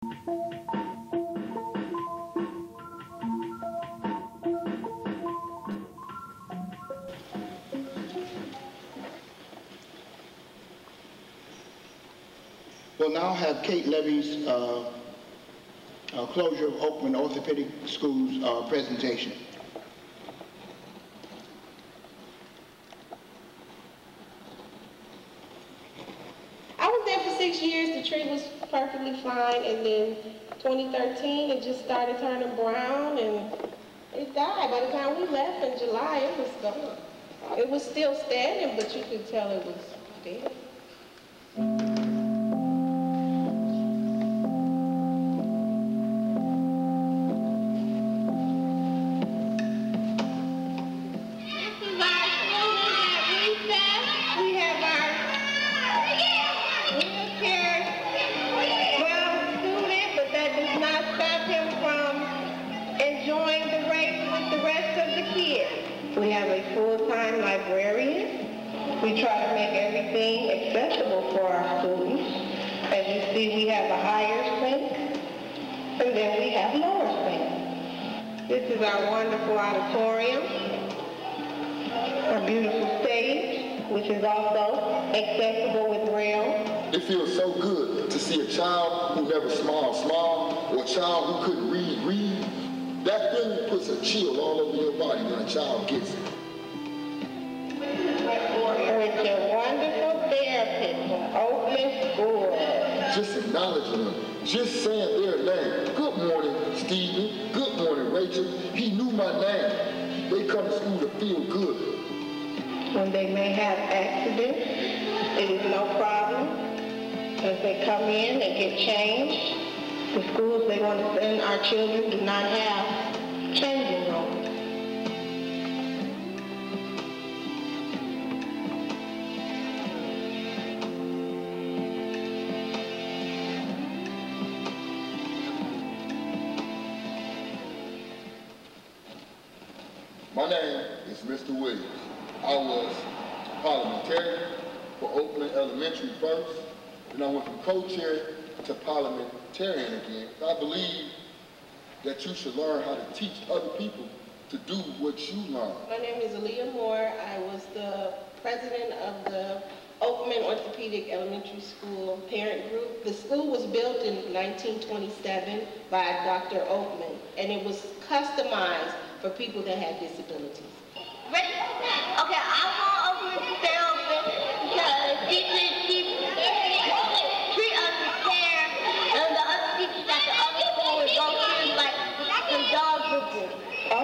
We'll now have Kate Levy's closure of Oakman Orthopedic School's presentation. I was there for 6 years. The tree was perfectly fine, and then 2013 it just started turning brown and it died. By the time we left in July, it was gone. It was still standing, but you could tell it was dead. We have a full-time librarian. We try to make everything accessible for our students. As you see, we have a higher sink, and then we have lower sinks. This is our wonderful auditorium, our beautiful stage, which is also accessible with rails. It feels so good to see a child who never smiled, or a child who couldn't read. That feeling puts a chill all over your body when a child gets it. With your wonderful therapist from Oakman School. Just acknowledging them, just saying their name. Good morning, Stephen. Good morning, Rachel. He knew my name. They come to school to feel good. When they may have accidents, it is no problem. As they come in, they get changed. The schools they want to send our children do not have changing rooms. My name is Mr. Williams. I was parliamentarian for Oakman Elementary first, and I went from co-chair to parliamentarian again. I believe that you should learn how to teach other people to do what you learn. My name is Aaliyah Moore. I was the president of the Oakman Orthopedic Elementary School parent group. The school was built in 1927 by Dr. Oakman, and it was customized for people that had disabilities. Ready? Okay, I want Oakman to stay open because teachers treat us fair, and the other teachers at the other school would go through like some dog whipping. Oh,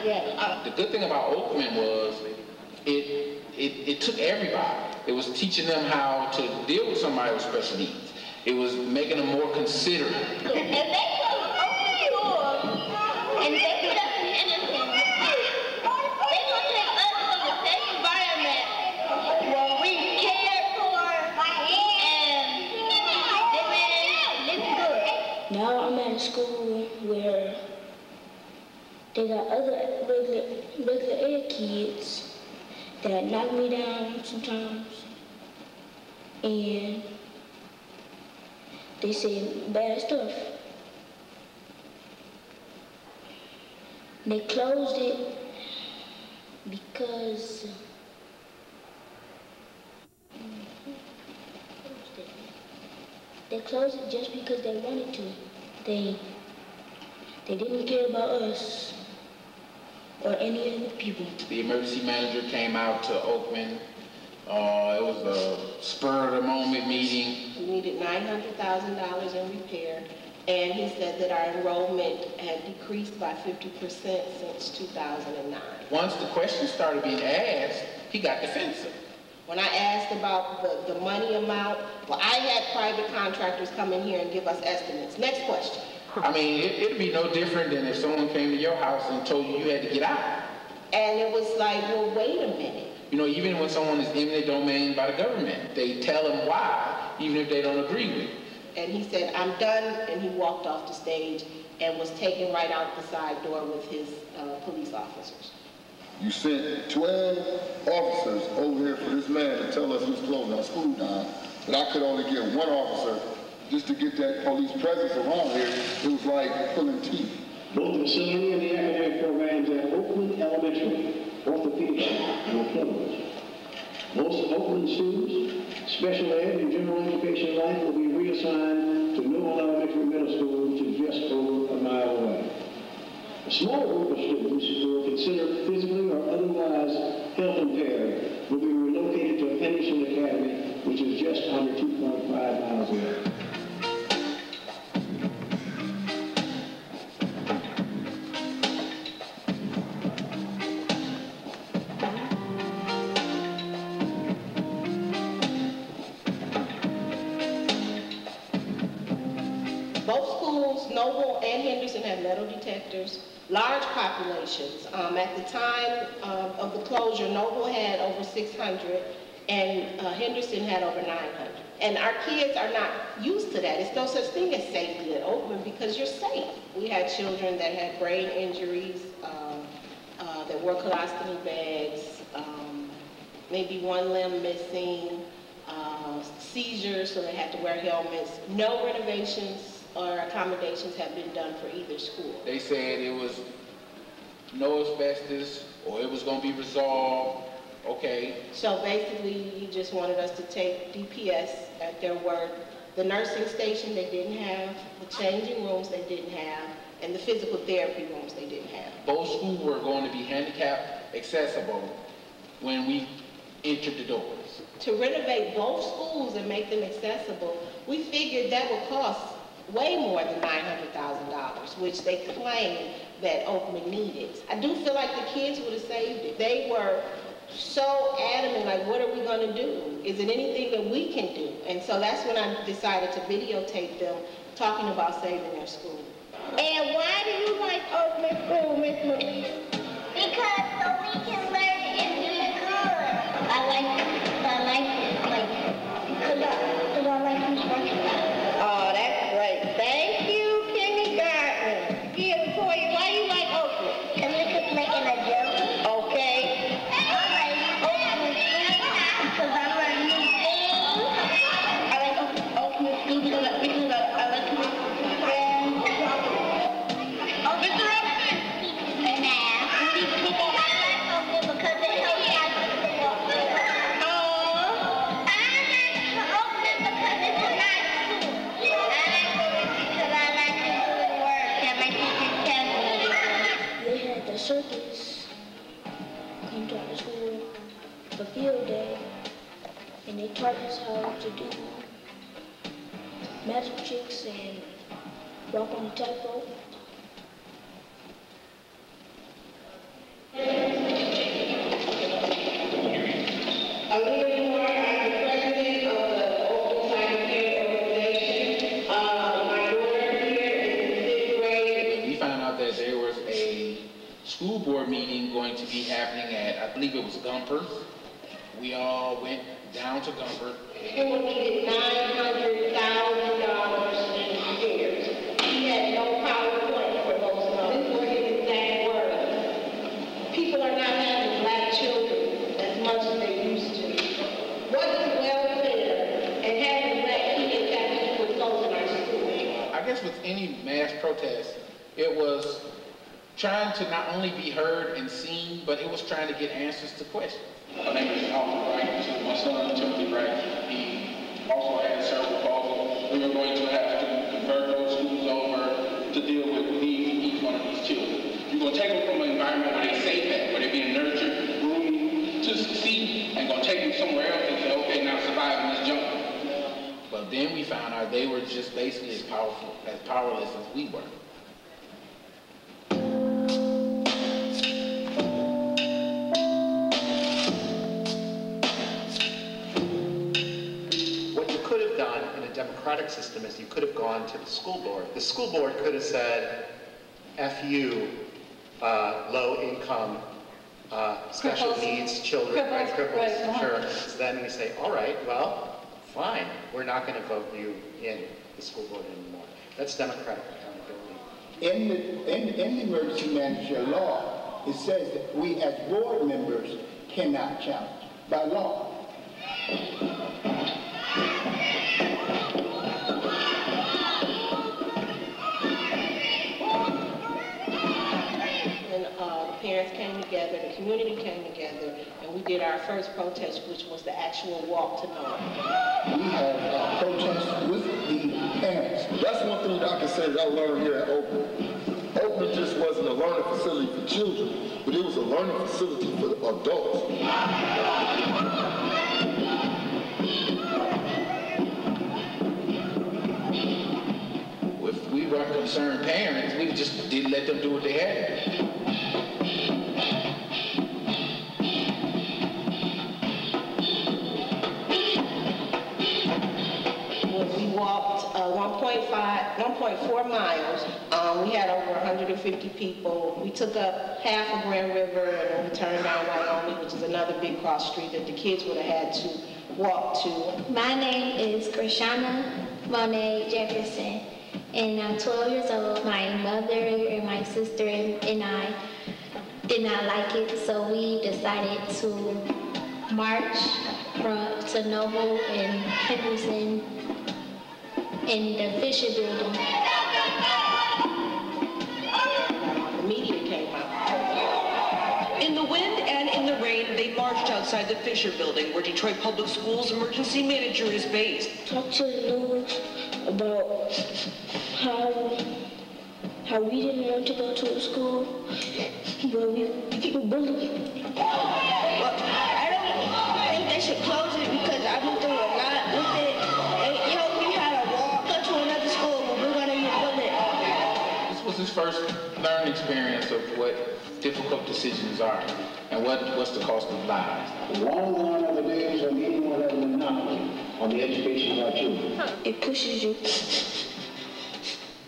Yeah. The good thing about Oakman was it took everybody. It was teaching them how to deal with somebody with special needs. It was making them more considerate. If they took Oakman School and they put us in innocence, they gonna take us from the same environment where we cared for and they made it good. Now I'm at a school where they got other regular ed kids that knock me down sometimes, and they say bad stuff. They closed it because they closed it just because they wanted to. They didn't care about us or any other people. The emergency manager came out to Oakman. It was a spur-of-the-moment meeting. we needed $900,000 in repair, and he said that our enrollment had decreased by 50% since 2009. Once the questions started being asked, he got defensive. When I asked about the money amount, well, I had private contractors come in here and give us estimates. Next question. I mean, it'd be no different than if someone came to your house and told you you had to get out. And it was like, well, wait a minute. You know, even when someone is eminent domain by the government, they tell them why, even if they don't agree with it. And he said, I'm done, and he walked off the stage and was taken right out the side door with his police officers. You sent 12 officers over here for this man to tell us he was closing our school down, but I could only get one officer just to get that police presence around here, it was like pulling teeth. Both the facility and the academic programs at Oakman Elementary Orthopedic School were closed. Most Oakland students, special ed, and general education life will be reassigned to Newell Elementary Middle School, which is just over a mile away. A small group of students who are considered physically or otherwise health impaired will be relocated to Henderson Academy, which is just under 2.5 miles away. Both schools, Noble and Henderson, have metal detectors, large populations. At the time of the closure, Noble had over 600 and Henderson had over 900. And our kids are not used to that. It's no such thing as safety at Oakman because you're safe. We had children that had brain injuries, that wore colostomy bags, maybe one limb missing, seizures, so they had to wear helmets. No renovations or accommodations have been done for either school. They said it was no asbestos or it was going to be resolved. Okay. So basically, he just wanted us to take DPS at their word. The nursing station they didn't have, the changing rooms they didn't have, and the physical therapy rooms they didn't have. Both schools were going to be handicap accessible when we entered the doors. To renovate both schools and make them accessible, we figured that would cost way more than $900,000, which they claimed that Oakman needed. I do feel like the kids would have saved it. They were so adamant, like, what are we going to do? Is it anything that we can do? And so that's when I decided to videotape them talking about saving their school. And why do you like Oakman School, Miss Maria? Because so we can learn and be good. I like it, because I like instruction. Oh, that's great. Thank you, kindergarten. Here, Toya, why you like Oakman? Because it's making a joke. Okay. I like Oakman School because I learn new things. I like Oakman School because I like to make friends. Mr. Robinson! Nah. People I like Oakman because it helps me out with the work. I like Oakman because it's a nice school. I like Oakman because I like to do the work that my teachers tell me to do. They had the circus come to our school for field day, and they taught us how to do magic tricks and walk on the tightrope. School board meeting going to be happening at, I believe it was Gumper. We all went down to Gumper. School needed $900,000 in repairs. He had no PowerPoint for those numbers. This were his exact words. People are not having black children as much as they used to. What is welfare and having black kids that people closing our school? I guess with any mass protest, it was trying to not only be heard and seen, but it was trying to get answers to questions. My name is Alfred Wright. My son, Timothy Wright, he also had a cerebral palsy. We were going to have to convert those schools over to deal with the needs of each one of these children. You're going to take them from an environment where they're safe at, where they're being nurtured, groomed to succeed, and going to take them somewhere else and say, okay, now survive in this jungle. But then we found out they were just basically as powerless as we were. Democratic system is you could have gone to the school board. The school board could have said, F you, low income, special needs children, right, cripples, sure. So then you say, all right, well, fine, we're not going to vote you in the school board anymore. That's democratic accountability. In the emergency manager law, it says that we as board members cannot challenge by law. parents came together, the community came together, and we did our first protest, which was the actual walk to North. We had protests with the parents. That's one thing that I can say that I learned here at Oakman. Oakman just wasn't a learning facility for children, but it was a learning facility for adults. If we weren't concerned parents, we just didn't let them do what they had to do. We walked 1.4 miles. We had over 150 people. We took up half of Grand River and then we turned down Wyoming, which is another big cross street that the kids would have had to walk to. My name is Grishana Monet Jefferson, and I'm 12 years old. My mother and my sister and I did not like it, so we decided to march to Noble and Henderson in the Fisher Building. The media came out. In the wind and in the rain, they marched outside the Fisher Building, where Detroit Public Schools emergency manager is based. Talk to the news about how we didn't want to go to a school, but we bullied. Well, I don't think they should close it because I've been through a lot with it. They told me how to walk to another school, but we're going to get bullied. This was his first learning experience of what difficult decisions are and what's the cost of lives. Long gone are the days when anyone had a monopoly on the education of our children. It pushes you.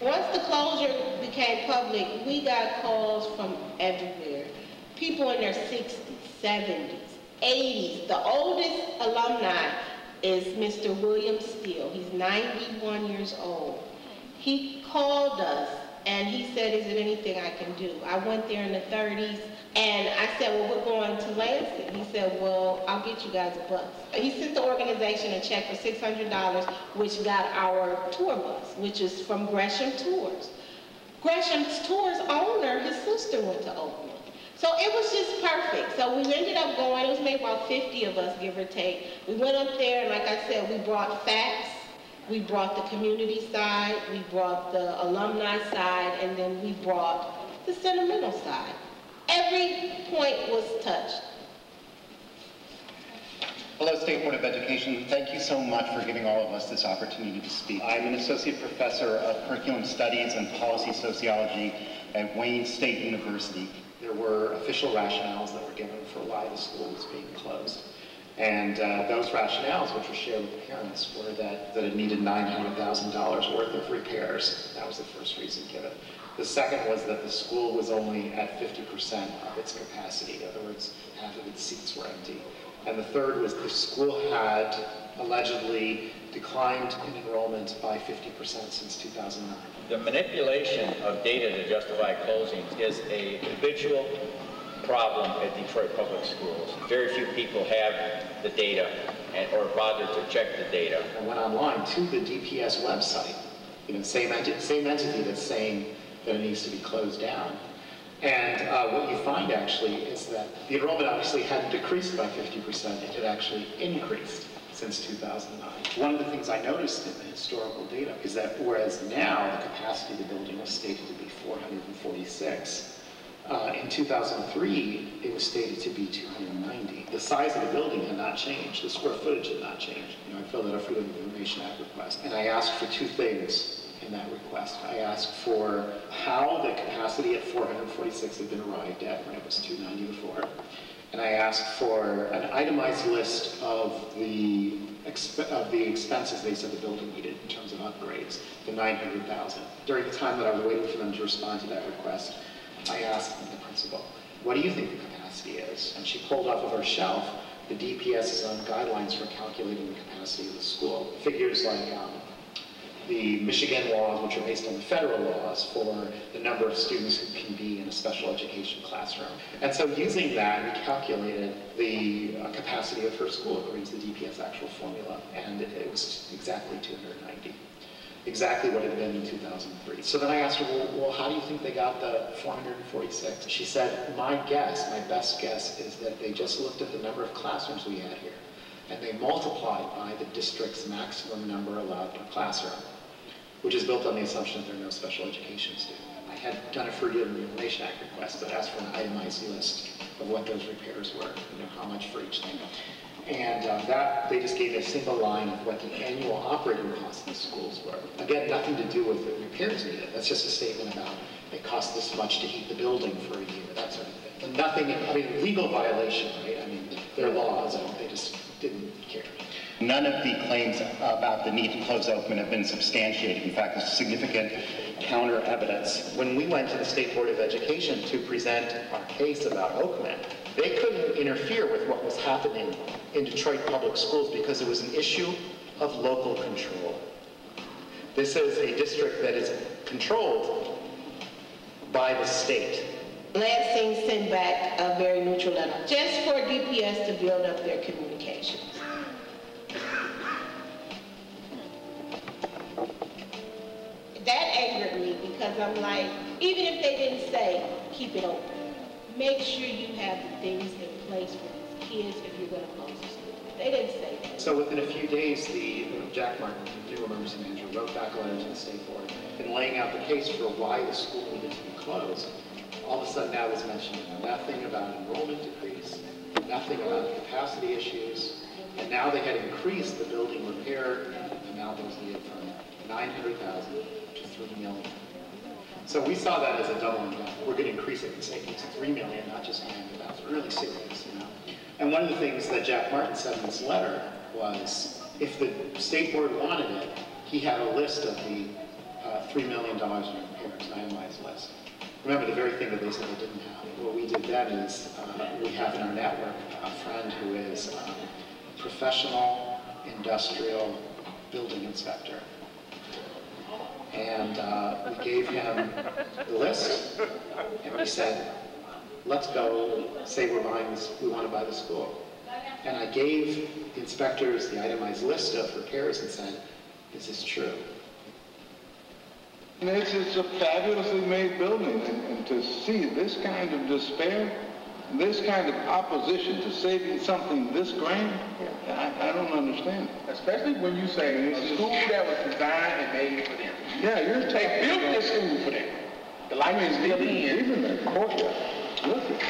Once the closure became public, we got calls from everywhere. People in their 60s, 70s, 80s. The oldest alumni is Mr. William Steele. He's 91 years old. He called us and he said, is there anything I can do? I went there in the 30s and I said, well, we're going to Lansing. He said, well, I'll get you guys a bus. He sent the organization a check for $600, which got our tour bus, which is from Gresham Tours. Gresham's Tours owner, his sister went to Oakman. So it was just perfect. So we ended up going, it was maybe about 50 of us, give or take. We went up there and like I said, we brought facts. We brought the community side, we brought the alumni side, and then we brought the sentimental side. Every point was touched. Hello, State Board of Education. Thank you so much for giving all of us this opportunity to speak. I'm an associate professor of curriculum studies and policy sociology at Wayne State University. There were official rationales that were given for why the school was being closed. And those rationales, which were shared with parents, were that it needed $900,000 worth of repairs. That was the first reason given. The second was that the school was only at 50% of its capacity. In other words, half of its seats were empty. And the third was the school had allegedly declined in enrollment by 50% since 2009. The manipulation of data to justify closings is a habitual problem at Detroit Public Schools. Very few people have the data or bother to check the data. I went online to the DPS website, same entity that's saying that it needs to be closed down. And what you find actually is that the enrollment obviously hadn't decreased by 50%, it had actually increased since 2009. One of the things I noticed in the historical data is that whereas now the capacity of the building was stated to be 446, in 2003, it was stated to be 290. The size of the building had not changed. The square footage had not changed. I filled out a Freedom of Information Act request, and I asked for two things in that request. I asked for how the capacity at 446 had been arrived at when it was 290 before, and I asked for an itemized list of the expenses they said the building needed in terms of upgrades, the $900,000. During the time that I was waiting for them to respond to that request, I asked the principal, what do you think the capacity is? And she pulled off of her shelf the DPS's own guidelines for calculating the capacity of the school. Figures like the Michigan laws, which are based on the federal laws for the number of students who can be in a special education classroom. And so using that, we calculated the capacity of her school according to the DPS actual formula, and it was exactly 290. exactly what it had been in 2003. So then I asked her, well, how do you think they got the 446? She said, my best guess is that they just looked at the number of classrooms we had here, and they multiplied by the district's maximum number allowed per classroom, which is built on the assumption that there are no special education students. I had done a Freedom of Information Act request that asked for an itemized list of what those repairs were, how much for each thing. And that, they just gave a single line of what the annual operating costs of the schools were. Again, nothing to do with the repairs needed. That's just a statement about it costs this much to heat the building for a year, that sort of thing. And nothing, I mean, legal violation, right? I mean, their laws, they just didn't care. None of the claims about the need to close Oakman have been substantiated. In fact, there's significant counter evidence. When we went to the State Board of Education to present our case about Oakman, they couldn't interfere with what was happening in Detroit public schools because it was an issue of local control. This is a district that is controlled by the state. Lansing sent back a very neutral letter just for DPS to build up their communications. That angered me because I'm like, even if they didn't say, keep it open, make sure you have the things in place for these kids if you're going to close the school. They didn't say that. So within a few days, Jack Martin, the new emergency manager, wrote back a letter to the State Board and laying out the case for why the school needed to be closed. All of a sudden now is mentioning nothing about enrollment decrease, nothing about capacity issues, and now they had increased the building repair amount that was needed from $900,000 to $3 million. So we saw that as a doubling down. We're going to increase it in savings to $3 million, not just $900,000. Really serious, And one of the things that Jack Martin said in this letter was, if the State Board wanted it, he had a list of the $3 million in repairs, an itemized list. Remember, the very thing that they said they didn't have. What we did then is, we have in our network a friend who is a professional industrial building inspector. And we gave him the list, and we said, let's go say we want to buy the school. And I gave the inspectors the itemized list of repairs and said, is this true? And it's a fabulously made building, and to see this kind of despair, this kind of opposition to saving something this grand, I don't understand. Especially when you say a school that was designed and made for them. Yeah, you're They built this school for them. The light is still in. Even the courtyard. Look at it.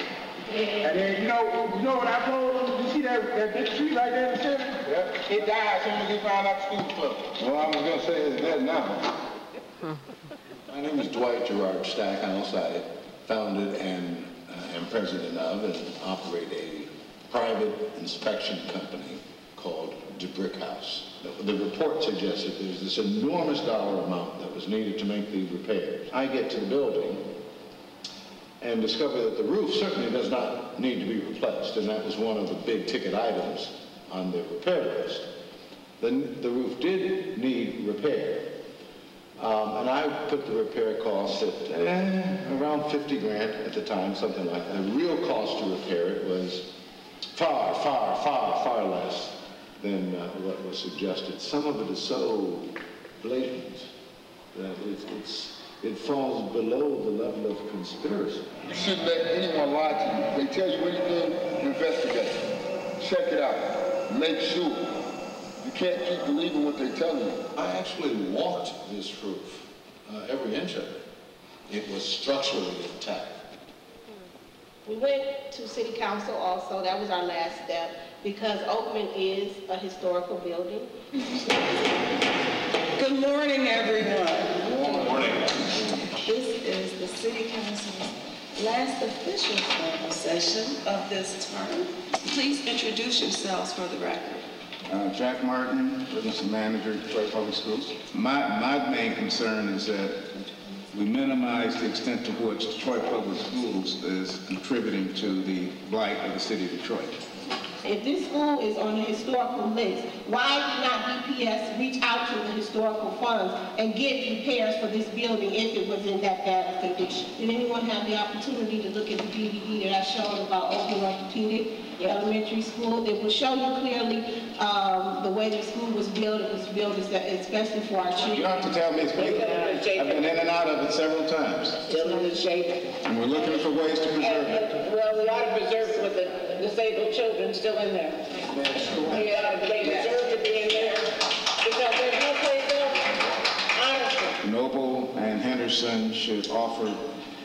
And then, you know what I told them? You see that big tree right there in the center? Yeah. It died as soon as they found out the school was closed. Well, I was going to say it's dead now. My name is Dwight Gerard Stackhouse. I founded and am president of and operate a private inspection company called DeBrick House. The report suggested there's this enormous dollar amount that was needed to make the repairs. I get to the building and discover that the roof certainly does not need to be replaced, and that was one of the big ticket items on the repair list. The roof did need repair, and I put the repair costs at around 50 grand at the time, something like that. The real cost to repair it was far, far, far, far less than what was suggested. Some of it is so blatant that it falls below the level of conspiracy. You shouldn't let anyone lie to you. They tell you anything, investigate. Check it out. Make sure. You can't keep believing what they're telling you. I actually walked this roof, every inch of it. It was structurally intact. We went to City Council also. That was our last step because Oakman is a historical building. Good morning, everyone. Good morning. This is the City Council's last official formal session of this term. Please introduce yourselves for the record. Jack Martin, emergency manager at Detroit Public Schools. My main concern is that we minimize the extent to which Detroit Public Schools is contributing to the blight of the city of Detroit. if this school is on the historical list, why did not DPS reach out to the historical funds and get repairs for this building if it was in that bad of condition? Did anyone have the opportunity to look at the DVD that I showed about Oakman Orthopedic Elementary School? It will show you clearly the way the school was built. It was built especially for our children. You don't have to tell me it's beautiful. I've been in and out of it several times. Still in the shape. And we're looking for ways to preserve it. Well, we ought to preserve it with the disabled children still in there. Yeah, they deserve to be in there because there's no place else. Honestly. Noble and Henderson should offer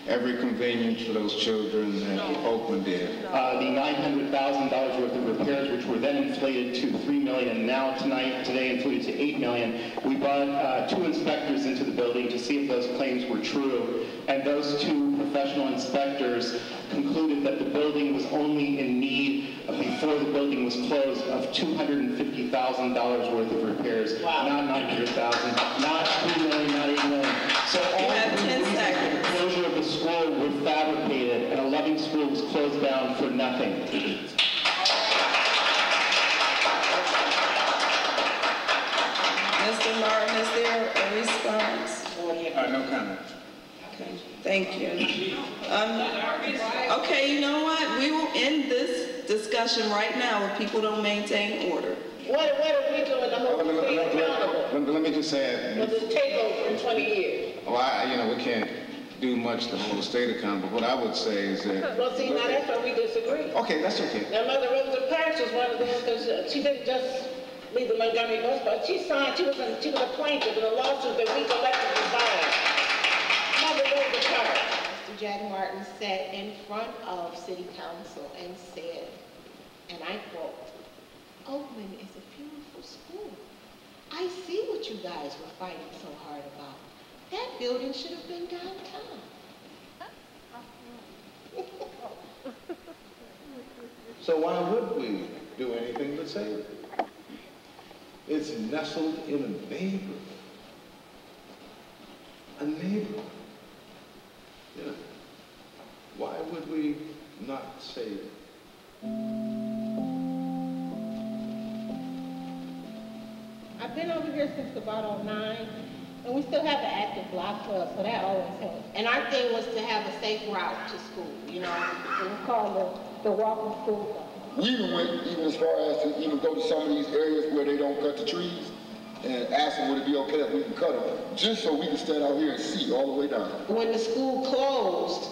every convenience for those children that Oakman did. The $900,000 worth of repairs, which were then inflated to $3 million, now today inflated to $8 million. We brought 2 inspectors into the building to see if those claims were true, and those 2 professional inspectors concluded that the building was only in need, before the building was closed, of $250,000 worth of repairs. Wow. Not $900,000, not $3 million, not $8 million. So all of the closure of the school were fabricated, and a loving school was closed down for nothing. Mr. Martin, is there a response? No comment. Okay, thank you. Okay, you know what? We will end this discussion right now if people don't maintain order. What are we doing to hold the state accountable? Let me just say For this takeover in 20 years. Well, we can't do much to hold the state accountable. What I would say is that... Well, see, now that's why we disagree. Okay, that's okay. Now, Mother Rosa Parks was one of those, because she didn't just leave the Montgomery bus, but she signed, she was a plaintiff in a lawsuit that we collectively filed. Mother Rosa Parks. Mr. Jack Martin sat in front of City Council and said, and I quote, "Oakman is a beautiful school. I see what you guys were fighting so hard about. That building should have been downtown." So why would we do anything to save it? It's nestled in a neighborhood. A neighborhood. Yeah. Why would we not save it? I've been over here since about 2009, and we still have an active block club, so that always helps. And our thing was to have a safe route to school, it was called the walking school. We even went as far as to even go to some of these areas where they don't cut the trees and ask them would it be okay if we can cut them, just so we can stand out here and see all the way down. When the school closed,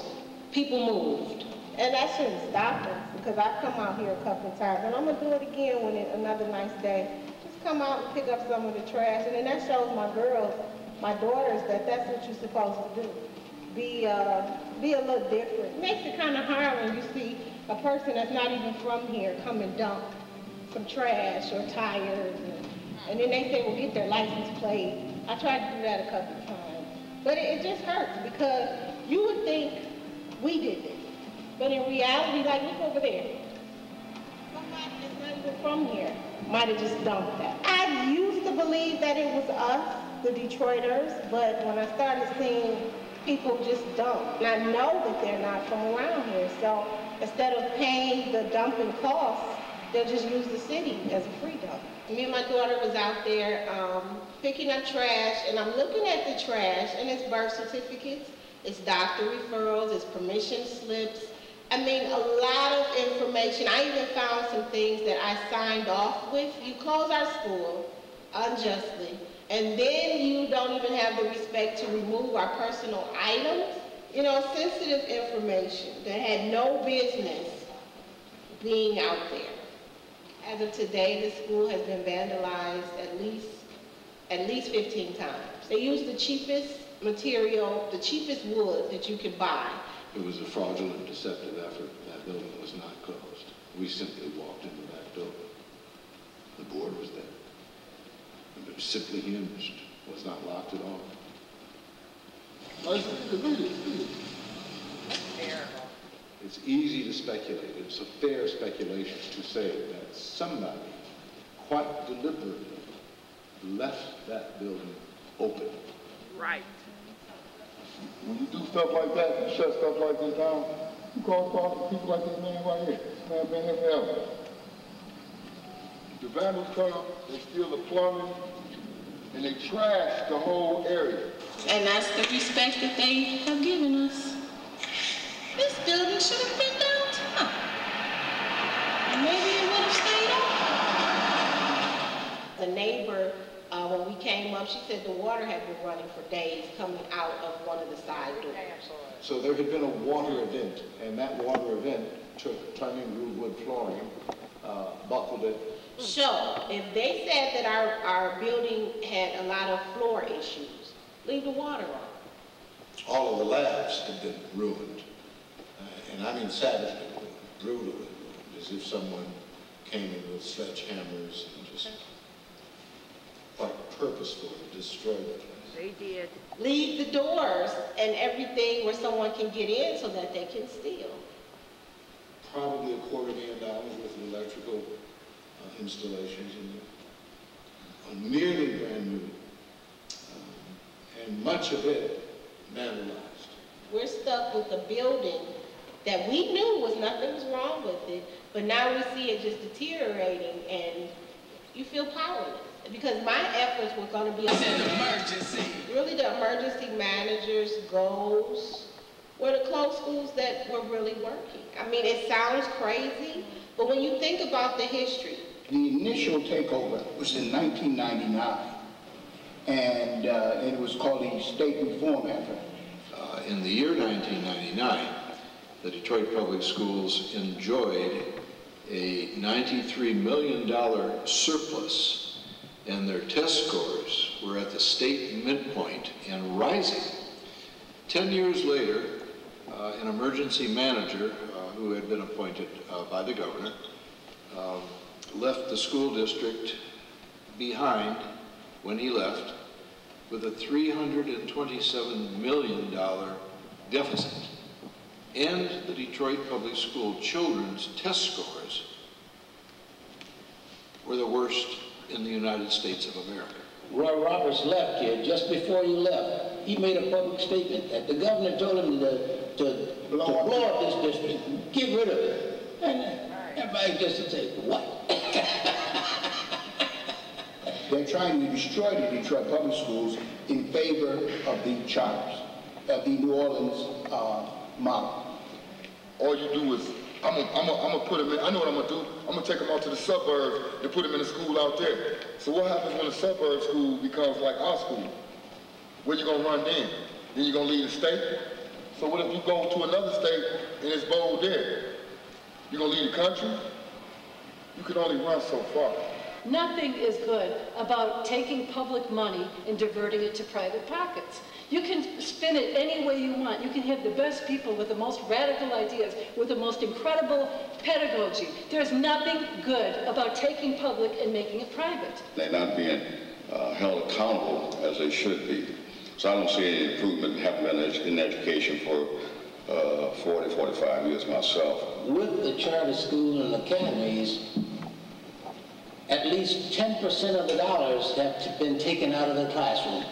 people moved. And that shouldn't stop us, because I've come out here a couple of times, and I'm going to do it again when it's another nice day. Just come out and pick up some of the trash, and then that shows my girls, my daughters, that that's what you're supposed to do. Be a little different. It makes it kind of hard when you see a person that's not even from here come and dump some trash or tires, and then they say, well, get their license plate. I tried to do that a couple of times. But it just hurts, because you would think we did this. But in reality, like, look over there. Somebody that's not even from here might have just dumped that. I used to believe that it was us, the Detroiters, but when I started seeing people just dump, and I know that they're not from around here, so instead of paying the dumping costs, they'll just use the city as a free dump. Me and my daughter was out there picking up trash, and I'm looking at the trash, and it's birth certificates, it's doctor referrals, it's permission slips. I mean, a lot of information. I even found some things that I signed off with. You close our school unjustly, and then you don't even have the respect to remove our personal items. Sensitive information that had no business being out there. As of today, the school has been vandalized at least 15 times. They used the cheapest material, the cheapest wood that you could buy. It was a fraudulent, deceptive effort. That building was not closed. We simply walked in the back door. The board was there. It was simply hinged, was not locked at all. It's easy to speculate. It's a fair speculation to say that somebody quite deliberately left that building open. Right. When you do stuff like that, you shut stuff like this down, you cause people like this man right here. This man been here forever. The vandals come, they steal the plumbing, and they trash the whole area. And that's the respect that they have given us. This building should have been downtown. And maybe it would have stayed up. The neighbor, when we came up, she said the water had been running for days coming out of one of the side doors. So there had been a water event, and that water event took turning wood flooring, buckled it. So, if they said that our building had a lot of floor issues, leave the water on. All of the labs had been ruined, and I mean savagely ruined, brutally ruined, as if someone came in with sledgehammers and just quite purposefully destroyed the place. They did. Leave the doors and everything where someone can get in so that they can steal. Probably $250,000 worth of electrical installations in there, nearly brand new, and much of it vandalized. We're stuck with a building that we knew nothing was wrong with it, but now we see it just deteriorating, and you feel powerless. Because my efforts were going to be emergency. Really, the emergency managers' goals were to close schools that were really working. I mean, it sounds crazy, but when you think about the history. The initial takeover was in 1999, and it was called the State Reform Effort. In the year 1999, the Detroit Public Schools enjoyed a $93 million surplus, and their test scores were at the state midpoint and rising. 10 years later, an emergency manager who had been appointed by the governor left the school district behind when he left with a $327 million deficit. And the Detroit Public School children's test scores were the worst in the United States of America. Roy Roberts left here. Just before he left, he made a public statement that the governor told him to blow up this district, get rid of it. And everybody just would say, what? They're trying to destroy the Detroit Public Schools in favor of the charters, of the New Orleans model. All you do is, I'm gonna put them in, I know what I'm gonna do. I'm gonna take them out to the suburbs and put them in a school out there. So what happens when the suburb school becomes like our school? Where you gonna run then? Then you gonna leave the state? So what if you go to another state and it's bold there? You gonna leave the country? You can only run so far. Nothing is good about taking public money and diverting it to private pockets. You can spin it any way you want. You can have the best people with the most radical ideas, with the most incredible pedagogy. There's nothing good about taking public and making it private. They're not being held accountable as they should be. So I don't see any improvement happening in education for 40, 45 years myself. With the charter schools and academies, at least 10% of the dollars have been taken out of the classroom.